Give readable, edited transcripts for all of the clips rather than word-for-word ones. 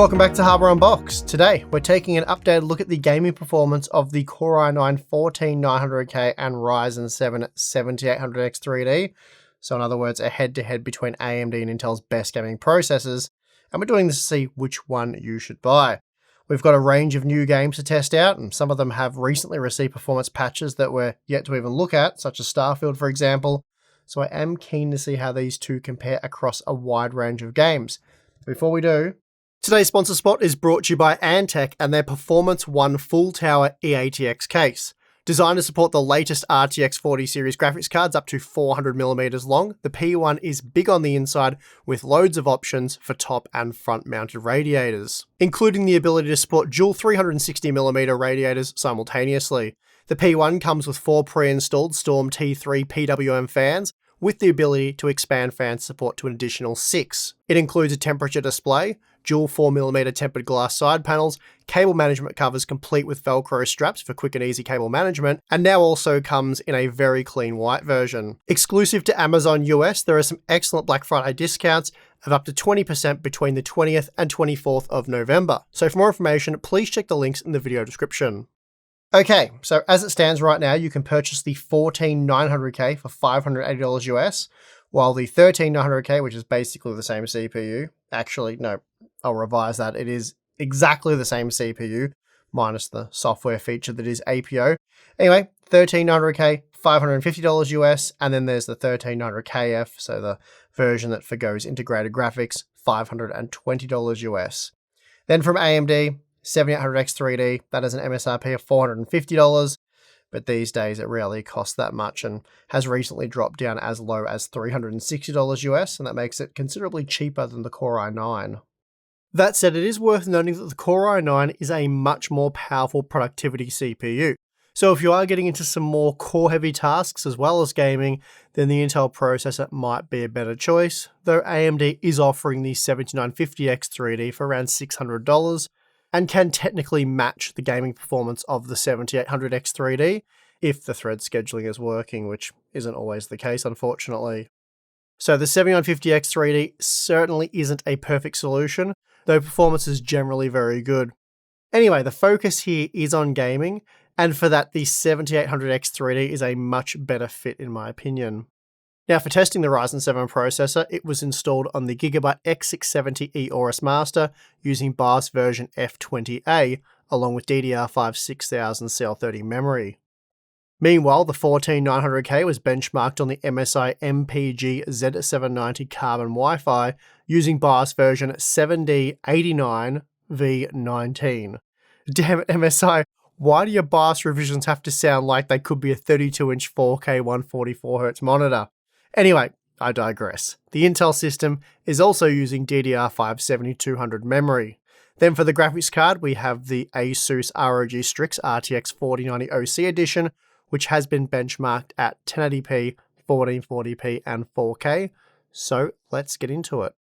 Welcome back to Hardware Unboxed. Today, we're taking an updated look at the gaming performance of the Core i9-14900K and Ryzen 7 7800X 3D. So in other words, a head-to-head between AMD and Intel's best gaming processors, and we're doing this to see which one you should buy. We've got a range of new games to test out, and some of them have recently received performance patches that we're yet to even look at, such as Starfield, for example. So I am keen to see how these two compare across a wide range of games. Before we do, today's sponsor spot is brought to you by Antec and their Performance One Full Tower eATX case. Designed to support the latest RTX 40 series graphics cards up to 400mm long, the P1 is big on the inside with loads of options for top and front mounted radiators, including the ability to support dual 360mm radiators simultaneously. The P1 comes with 4 pre-installed Storm T3 PWM fans, with the ability to expand fan support to an additional 6. It includes a temperature display, dual 4mm tempered glass side panels, cable management covers complete with Velcro straps for quick and easy cable management, and now also comes in a very clean white version. Exclusive to Amazon US, there are some excellent Black Friday discounts of up to 20% between the 20th and 24th of November. So for more information, please check the links in the video description. Okay, so as it stands right now, you can purchase the 14900K for $580 US, while the 13900K, which is basically the same CPU, actually, no, I'll revise that. It is exactly the same CPU, minus the software feature that is APO. Anyway, 13900K, $550 US, and then there's the 13900KF, so the version that forgoes integrated graphics, $520 US. Then from AMD, 7800X 3D, that is an MSRP of $450, but these days it rarely costs that much and has recently dropped down as low as $360 US, and that makes it considerably cheaper than the Core i9. That said, it is worth noting that the Core i9 is a much more powerful productivity CPU. So if you are getting into some more core-heavy tasks as well as gaming, then the Intel processor might be a better choice, though AMD is offering the 7950X 3D for around $600, and can technically match the gaming performance of the 7800X 3D if the thread scheduling is working, which isn't always the case, unfortunately. So the 7950X 3D certainly isn't a perfect solution, though performance is generally very good. Anyway, the focus here is on gaming, and for that the 7800X 3D is a much better fit in my opinion. Now for testing the Ryzen 7 processor, it was installed on the Gigabyte X670E Aorus Master using BIOS version F20A, along with DDR5 6000 CL30 memory. Meanwhile, the 14900K was benchmarked on the MSI MPG Z790 Carbon Wi-Fi using BIOS version 7D89V19. Damn it, MSI, why do your BIOS revisions have to sound like they could be a 32-inch 4K 144Hz monitor? Anyway, I digress. The Intel system is also using DDR5 7200 memory. Then for the graphics card, we have the ASUS ROG Strix RTX 4090 OC edition, which has been benchmarked at 1080p, 1440p, and 4K. So let's get into it.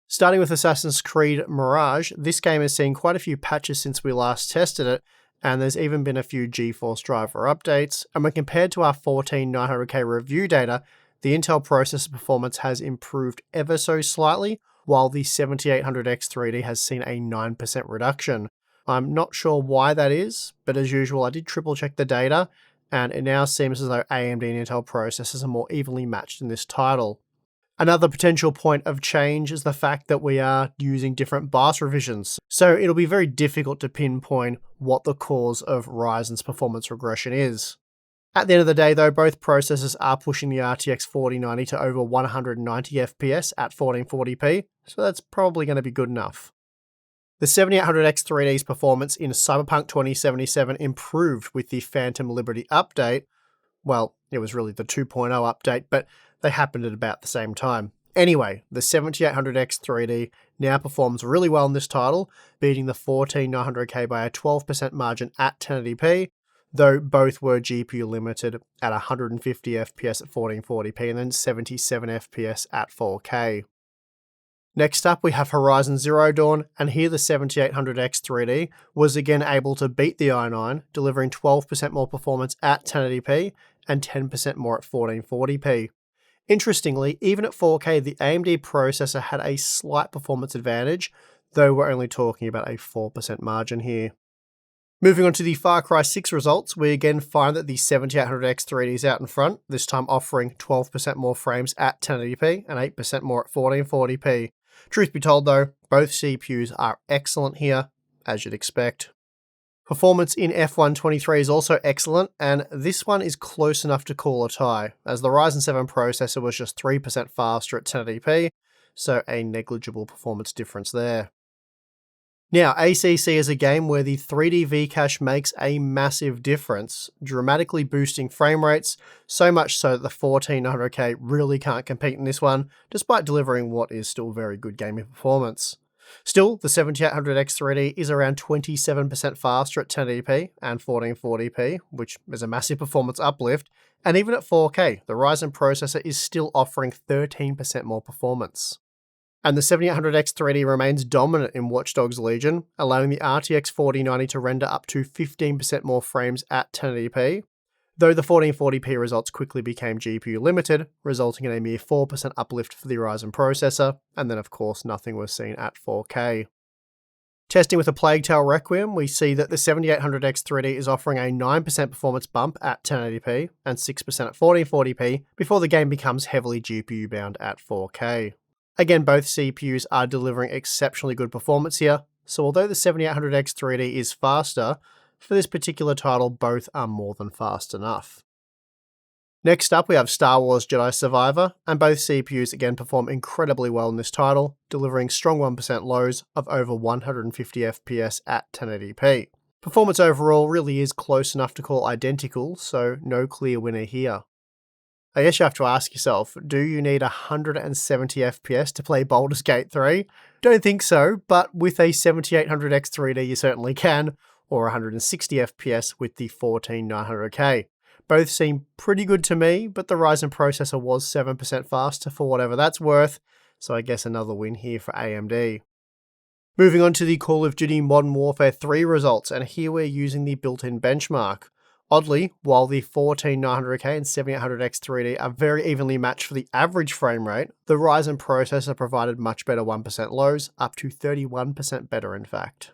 Starting with Assassin's Creed Mirage, this game has seen quite a few patches since we last tested it, and there's even been a few GeForce driver updates, and when compared to our 14900K review data, the Intel processor performance has improved ever so slightly, while the 7800X 3D has seen a 9% reduction. I'm not sure why that is, but as usual I did triple check the data, and it now seems as though AMD and Intel processors are more evenly matched in this title. Another potential point of change is the fact that we are using different BIOS revisions, so it'll be very difficult to pinpoint what the cause of Ryzen's performance regression is. At the end of the day though, both processors are pushing the RTX 4090 to over 190 FPS at 1440p, so that's probably going to be good enough. The 7800X 3D's performance in Cyberpunk 2077 improved with the Phantom Liberty update. Well, it was really the 2.0 update, but they happened at about the same time. Anyway, the 7800X 3D now performs really well in this title, beating the 14900K by a 12% margin at 1080p, though both were GPU limited at 150 FPS at 1440p and then 77 FPS at 4K. Next up we have Horizon Zero Dawn, and here the 7800X 3D was again able to beat the i9, delivering 12% more performance at 1080p and 10% more at 1440p. Interestingly, even at 4K, the AMD processor had a slight performance advantage, though we're only talking about a 4% margin here. Moving on to the Far Cry 6 results, we again find that the 7800X 3D is out in front, this time offering 12% more frames at 1080p and 8% more at 1440p. Truth be told though, both CPUs are excellent here, as you'd expect. Performance in F123 is also excellent, and this one is close enough to call a tie, as the Ryzen 7 processor was just 3% faster at 1080p, so a negligible performance difference there. Now, ACC is a game where the 3D V-Cache makes a massive difference, dramatically boosting frame rates, so much so that the 14900K really can't compete in this one, despite delivering what is still very good gaming performance. Still, the 7800X 3D is around 27% faster at 1080p and 1440p, which is a massive performance uplift, and even at 4K, the Ryzen processor is still offering 13% more performance. And the 7800X 3D remains dominant in Watch Dogs Legion, allowing the RTX 4090 to render up to 15% more frames at 1080p, though the 1440p results quickly became GPU limited, resulting in a mere 4% uplift for the Ryzen processor, and then of course nothing was seen at 4K. Testing with a Plague Tale Requiem, we see that the 7800X 3D is offering a 9% performance bump at 1080p and 6% at 1440p before the game becomes heavily GPU bound at 4K. Again, both CPUs are delivering exceptionally good performance here, so although the 7800X 3D is faster, for this particular title both are more than fast enough. Next up we have Star Wars Jedi Survivor, and both CPUs again perform incredibly well in this title, delivering strong 1% lows of over 150 FPS at 1080p. Performance overall really is close enough to call identical, so no clear winner here. I guess you have to ask yourself, do you need 170 FPS to play Baldur's Gate 3? Don't think so, but with a 7800X 3D you certainly can, or 160 FPS with the 14900K. Both seem pretty good to me, but the Ryzen processor was 7% faster for whatever that's worth, so I guess another win here for AMD. Moving on to the Call of Duty Modern Warfare 3 results, and here we're using the built-in benchmark. Oddly, while the 14900K and 7800X 3D are very evenly matched for the average frame rate, the Ryzen processor provided much better 1% lows, up to 31% better in fact.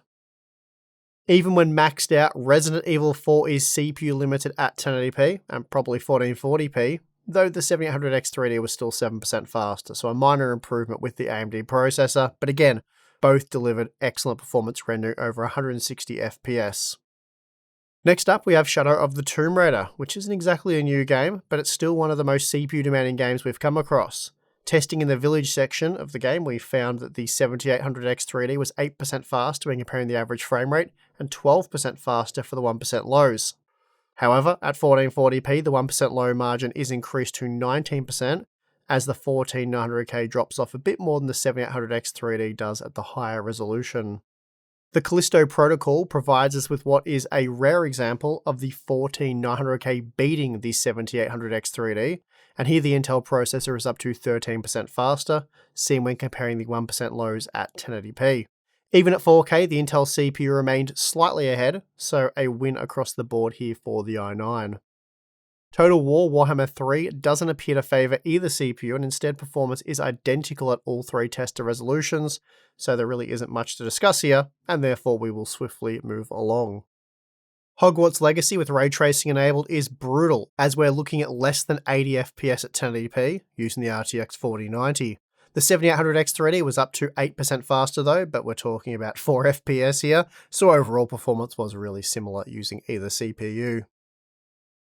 Even when maxed out, Resident Evil 4 is CPU limited at 1080p and probably 1440p, though the 7800X 3D was still 7% faster, so a minor improvement with the AMD processor, but again, both delivered excellent performance rendering over 160 FPS. Next up, we have Shadow of the Tomb Raider, which isn't exactly a new game, but it's still one of the most CPU-demanding games we've come across. Testing in the Village section of the game, we found that the 7800X 3D was 8% faster when comparing the average frame rate, and 12% faster for the 1% lows. However, at 1440p, the 1% low margin is increased to 19%, as the 14900K drops off a bit more than the 7800X 3D does at the higher resolution. The Callisto Protocol provides us with what is a rare example of the 14900K beating the 7800X 3D, and here the Intel processor is up to 13% faster, seen when comparing the 1% lows at 1080p. Even at 4K, the Intel CPU remained slightly ahead, so a win across the board here for the i9. Total War Warhammer 3 doesn't appear to favour either CPU, and instead performance is identical at all three tester resolutions, so there really isn't much to discuss here, and therefore we will swiftly move along. Hogwarts Legacy with ray tracing enabled is brutal, as we're looking at less than 80 FPS at 1080p, using the RTX 4090. The 7800X 3D was up to 8% faster though, but we're talking about 4 FPS here, so overall performance was really similar using either CPU.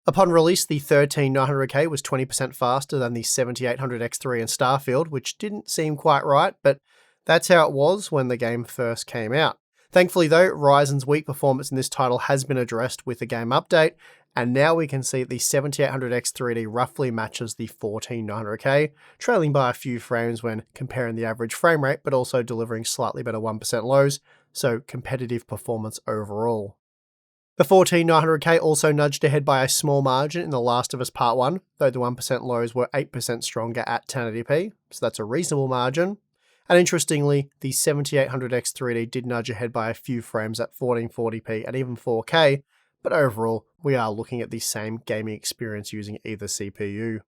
Upon release, the 13900K was 20% faster than the 7800X3 in Starfield, which didn't seem quite right, but that's how it was when the game first came out. Thankfully though, Ryzen's weak performance in this title has been addressed with the game update, and now we can see the 7800X 3D roughly matches the 14900K, trailing by a few frames when comparing the average frame rate, but also delivering slightly better 1% lows, so competitive performance overall. The 14900K also nudged ahead by a small margin in The Last of Us Part 1, though the 1% lows were 8% stronger at 1080p, so that's a reasonable margin. And interestingly, the 7800X 3D did nudge ahead by a few frames at 1440p and even 4K, but overall, we are looking at the same gaming experience using either CPU.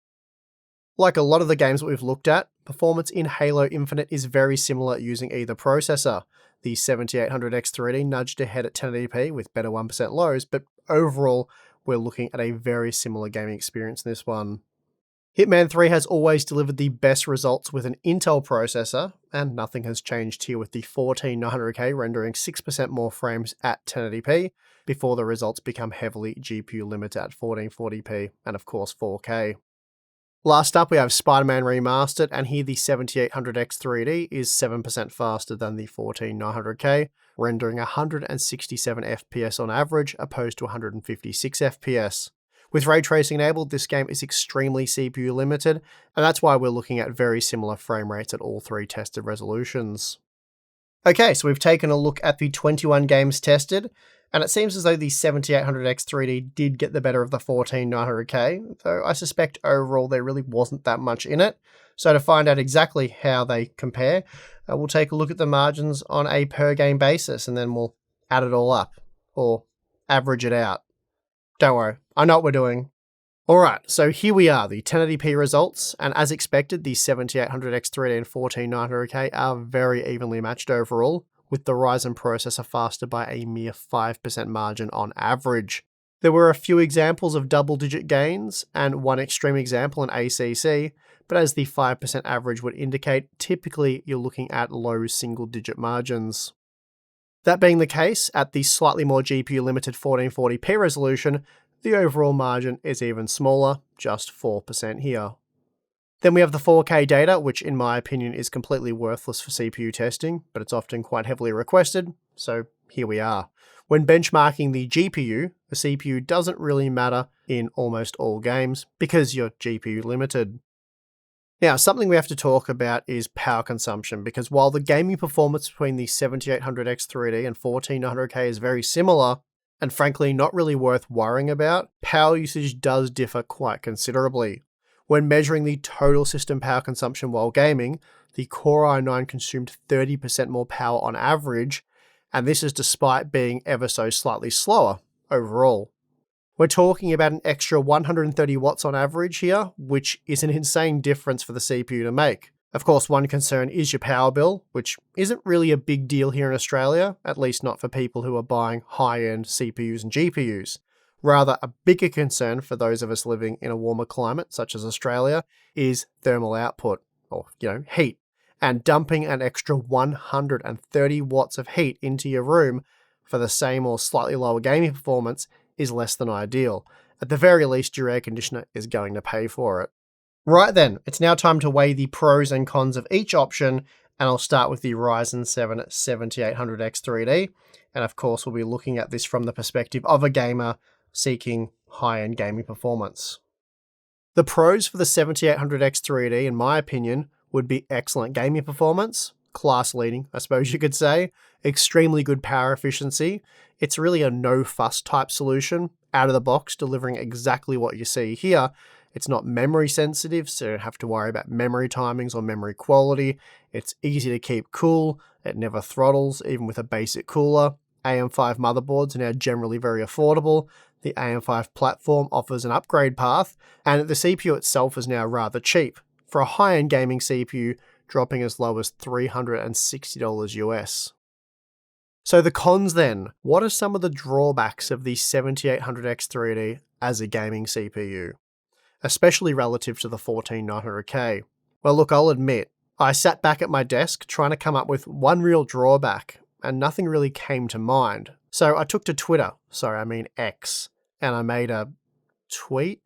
Like a lot of the games that we've looked at, Performance in Halo Infinite is very similar using either processor. The 7800X3D nudged ahead at 1080p with better 1% lows, but overall, we're looking at a very similar gaming experience in this one. Hitman 3 has always delivered the best results with an Intel processor, and nothing has changed here with the 14900K rendering 6% more frames at 1080p, before the results become heavily GPU limited at 1440p and of course 4K. Last up we have Spider-Man Remastered, and here the 7800X3D is 7% faster than the 14900K, rendering 167 FPS on average opposed to 156 FPS. With ray tracing enabled, this game is extremely CPU limited, and that's why we're looking at very similar frame rates at all three tested resolutions. Okay, so we've taken a look at the 21 games tested, and it seems as though the 7800X3D did get the better of the 14900K, though I suspect overall there really wasn't that much in it. So to find out exactly how they compare, we'll take a look at the margins on a per game basis, and then we'll add it all up, or average it out. Don't worry, I know what we're doing. Alright, so here we are, the 1080p results, and as expected, the 7800X3D and 14900K are very evenly matched overall, with the Ryzen processor faster by a mere 5% margin on average. There were a few examples of double-digit gains, and one extreme example in ACC, but as the 5% average would indicate, typically you're looking at low single-digit margins. That being the case, at the slightly more GPU-limited 1440p resolution, the overall margin is even smaller, just 4% here. Then we have the 4K data, which in my opinion is completely worthless for CPU testing, but it's often quite heavily requested, so here we are. When benchmarking the GPU, the CPU doesn't really matter in almost all games, because you're GPU limited. Now, something we have to talk about is power consumption, because while the gaming performance between the 7800X3D and 14900K is very similar, and frankly not really worth worrying about, power usage does differ quite considerably. When measuring the total system power consumption while gaming, the Core i9 consumed 30% more power on average, and this is despite being ever so slightly slower overall. We're talking about an extra 130 watts on average here, which is an insane difference for the CPU to make. Of course, one concern is your power bill, which isn't really a big deal here in Australia, at least not for people who are buying high-end CPUs and GPUs. Rather, a bigger concern for those of us living in a warmer climate, such as Australia, is thermal output, or, heat. And dumping an extra 130 watts of heat into your room for the same or slightly lower gaming performance is less than ideal. At the very least, your air conditioner is going to pay for it. Right then, it's now time to weigh the pros and cons of each option, and I'll start with the Ryzen 7 7800X3D, and of course we'll be looking at this from the perspective of a gamer seeking high-end gaming performance. The pros for the 7800X3D, in my opinion, would be excellent gaming performance, class-leading, I suppose you could say, extremely good power efficiency. It's really a no-fuss type solution, out of the box, delivering exactly what you see here. It's not memory sensitive, so you don't have to worry about memory timings or memory quality. It's easy to keep cool, it never throttles, even with a basic cooler. AM5 motherboards are now generally very affordable. The AM5 platform offers an upgrade path, and the CPU itself is now rather cheap, for a high-end gaming CPU dropping as low as $360 US. So the cons then, what are some of the drawbacks of the 7800X3D as a gaming CPU? Especially relative to the 14900K. Well look, I'll admit, I sat back at my desk trying to come up with one real drawback, and nothing really came to mind. So I took to X, and I made a tweet?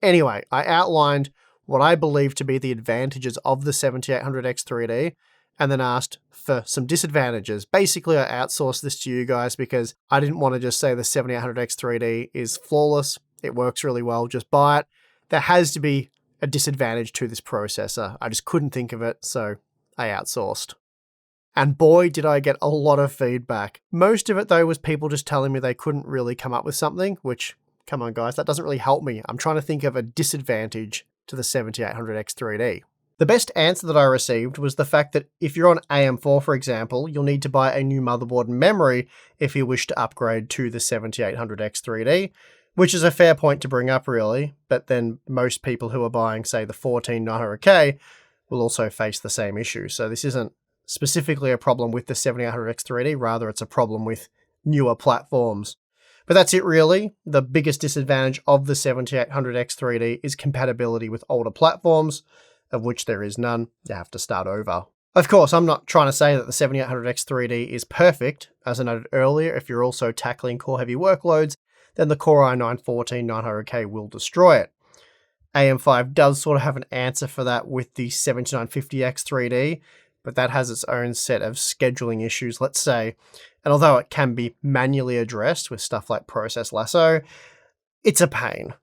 Anyway, I outlined what I believe to be the advantages of the 7800X3D, and then asked for some disadvantages. Basically, I outsourced this to you guys because I didn't want to just say the 7800X3D is flawless, it works really well, just buy it. There has to be a disadvantage to this processor. I just couldn't think of it, so I outsourced. And boy, did I get a lot of feedback. Most of it, though, was people just telling me they couldn't really come up with something, which, come on guys, that doesn't really help me. I'm trying to think of a disadvantage to the 7800X3D. The best answer that I received was the fact that if you're on AM4, for example, you'll need to buy a new motherboard and memory if you wish to upgrade to the 7800X3D, which is a fair point to bring up really, but then most people who are buying, say, the 14900K will also face the same issue. So this isn't specifically a problem with the 7800X3D, rather it's a problem with newer platforms. But that's it really. The biggest disadvantage of the 7800X3D is compatibility with older platforms, of which there is none. You have to start over. Of course, I'm not trying to say that the 7800X3D is perfect. As I noted earlier, if you're also tackling core-heavy workloads, then the Core i9-14900K will destroy it. AM5 does sort of have an answer for that with the 7950X3D, but that has its own set of scheduling issues, let's say. And although it can be manually addressed with stuff like Process Lasso, it's a pain.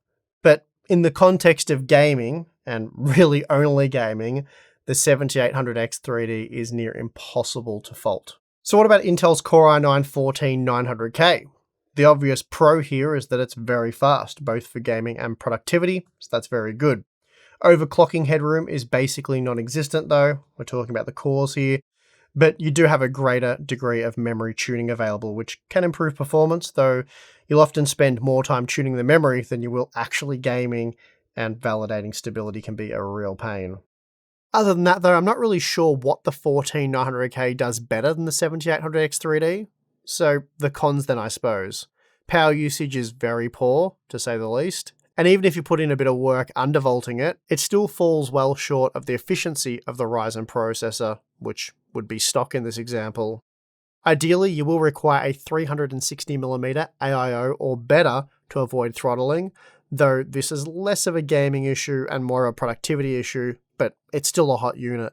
But in the context of gaming, and really only gaming, the 7800X3D is near impossible to fault. So what about Intel's Core i9-14900K? The obvious pro here is that it's very fast, both for gaming and productivity, so that's very good. Overclocking headroom is basically non-existent though, we're talking about the cores here, but you do have a greater degree of memory tuning available, which can improve performance, though you'll often spend more time tuning the memory than you will actually gaming, and validating stability can be a real pain. Other than that though, I'm not really sure what the 14900K does better than the 7800X3D. So the cons then, I suppose. Power usage is very poor, to say the least. And even if you put in a bit of work undervolting it, it still falls well short of the efficiency of the Ryzen processor, which would be stock in this example. Ideally, you will require a 360mm AIO or better to avoid throttling, though this is less of a gaming issue and more of a productivity issue, but it's still a hot unit.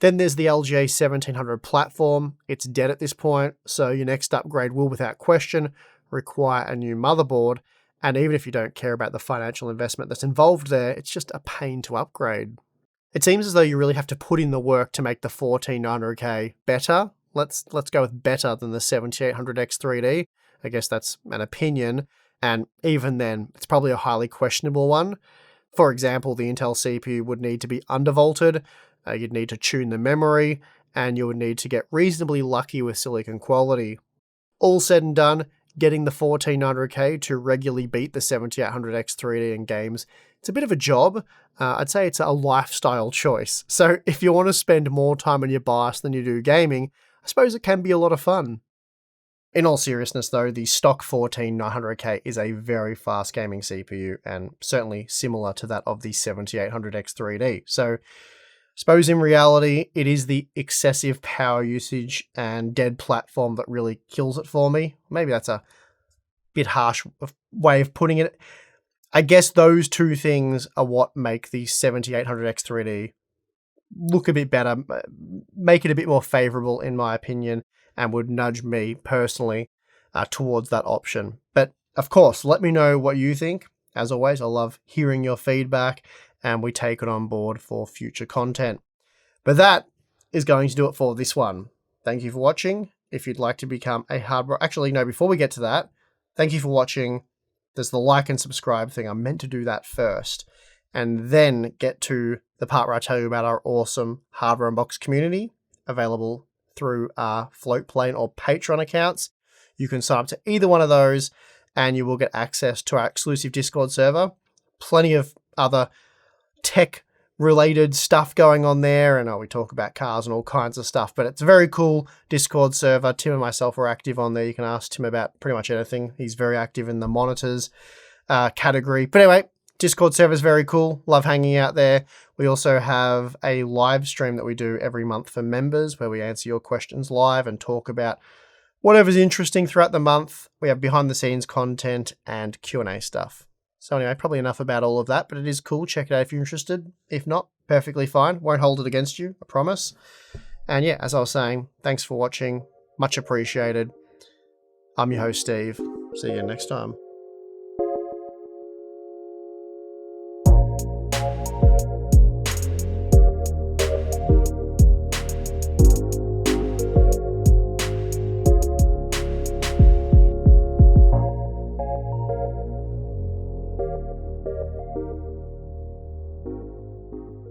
Then there's the LGA 1700 platform. It's dead at this point, so your next upgrade will without question require a new motherboard, and even if you don't care about the financial investment that's involved there, it's just a pain to upgrade. It seems as though you really have to put in the work to make the 14900K better. Let's go with better than the 7800X3D. I guess that's an opinion, and even then, it's probably a highly questionable one. For example, the Intel CPU would need to be undervolted, you'd need to tune the memory, and you would need to get reasonably lucky with silicon quality. All said and done, getting the 14900K to regularly beat the 7800X3D in games, it's a bit of a job. I'd say it's a lifestyle choice. So if you want to spend more time on your BIOS than you do gaming, I suppose it can be a lot of fun. In all seriousness though, the stock 14900K is a very fast gaming CPU, and certainly similar to that of the 7800X3D. So I suppose in reality, it is the excessive power usage and dead platform that really kills it for me. Maybe that's a bit harsh way of putting it. I guess those two things are what make the 7800X3D look a bit better, make it a bit more favorable in my opinion, and would nudge me personally towards that option. But of course, let me know what you think. As always, I love hearing your feedback, and we take it on board for future content. But that is going to do it for this one. Thank you for watching. If you'd like to become a hardware... Actually, no, before we get to that, thank you for watching. There's the like and subscribe thing. I meant to do that first, and then get to the part where I tell you about our awesome Hardware Unboxed community, available through our Floatplane or Patreon accounts. You can sign up to either one of those, and you will get access to our exclusive Discord server. Plenty of other tech-related stuff going on there, and we talk about cars and all kinds of stuff, but it's a very cool Discord server. Tim and myself are active on there. You can ask Tim about pretty much anything. He's very active in the monitors category. But anyway, Discord server is very cool. Love hanging out there. We also have a live stream that we do every month for members where we answer your questions live and talk about whatever's interesting throughout the month. We have behind-the-scenes content and Q&A stuff. So anyway, probably enough about all of that, but it is cool. Check it out if you're interested. If not, perfectly fine. Won't hold it against you, I promise. And yeah, as I was saying, thanks for watching. Much appreciated. I'm your host, Steve. See you next time.